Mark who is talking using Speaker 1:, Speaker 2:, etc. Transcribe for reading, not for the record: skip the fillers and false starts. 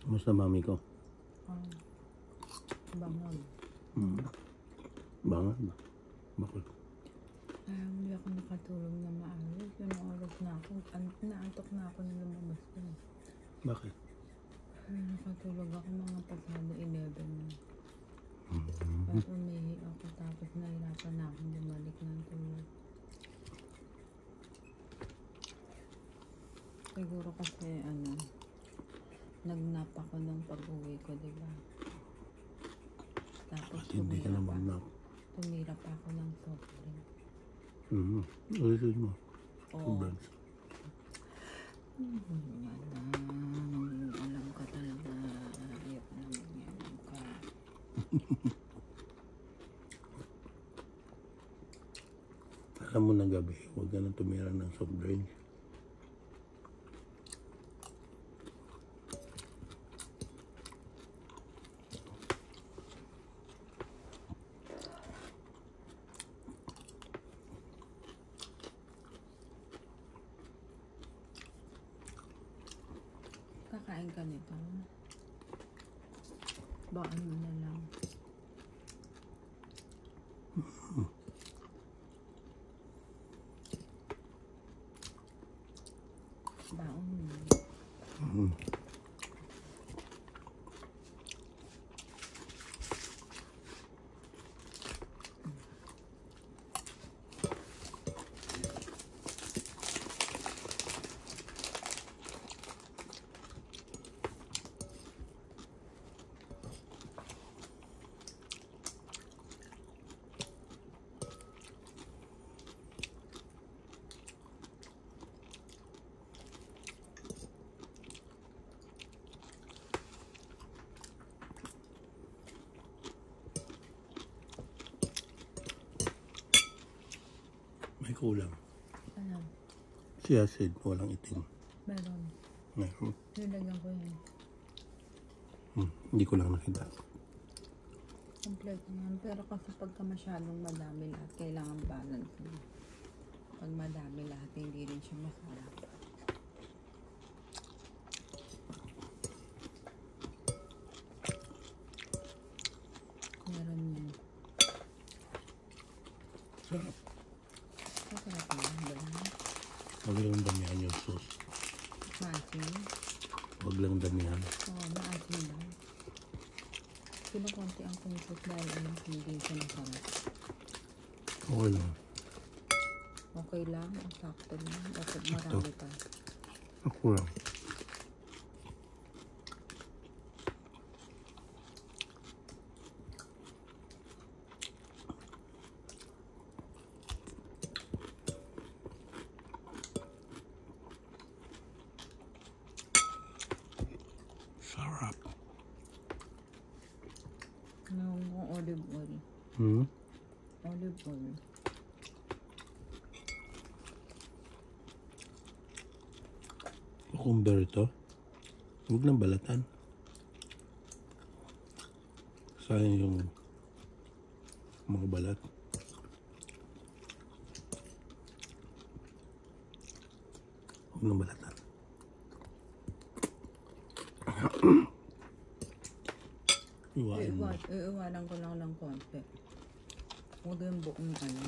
Speaker 1: Kamusta mami ko?
Speaker 2: Bangag.
Speaker 1: Bangag ba? Bakit?
Speaker 2: Hindi ako nakatulog na maayos. Yung oras na ako. Naantok na ako nung lumabas ko.
Speaker 1: Bakit?
Speaker 2: Nakatulog ako mga pasado 11 na. Tapos umihi ako. Tapos nahirapan na akong bumalik ng tulog. Siguro kasi nagnap ako nung pag-uwi ko, diba? Tapos
Speaker 1: hindi ka na mag-nap.
Speaker 2: tumira pa ako ng soft drink.
Speaker 1: Ulitin mo.
Speaker 2: Oo.
Speaker 1: Brands.
Speaker 2: Alam ka talaga. Ayok naman yan. Alam ka.
Speaker 1: Alam mo na gabi, huwag ka na tumira ng soft drink.
Speaker 2: Kakain ka nito. Baan mo na lang. Baon mo.
Speaker 1: May kulang.
Speaker 2: Ano?
Speaker 1: Chia seed, walang itim.
Speaker 2: Meron.
Speaker 1: Meron.
Speaker 2: Nilagyan ko yun.
Speaker 1: Hindi ko lang nakita.
Speaker 2: Complete naman. Pero kasi pagka masyadong madami lahat, kailangan balance mo. Pag madami lahat, hindi rin siya masarap. Meron yun.
Speaker 1: Sarap.
Speaker 2: Masarap naman.
Speaker 1: Huwag lang damihan yung sauce.
Speaker 2: Maasim.
Speaker 1: Huwag lang damihan.
Speaker 2: Oo, maasim lang. Kinukunti ang kumpot dahil alam ko hindi siya masarap.
Speaker 1: Okay lang.
Speaker 2: Okay lang, ang sakto lang. Dapat marami pa.
Speaker 1: Ako lang. Sarap.
Speaker 2: Yung olive oil. Olive oil.
Speaker 1: Cucumber ito. Huwag lang balatan. Sayang yung mga balat. Huwag lang balatan. Iwain mo.
Speaker 2: Iiwanan ko lang ng konti. Huwag yung buong ano.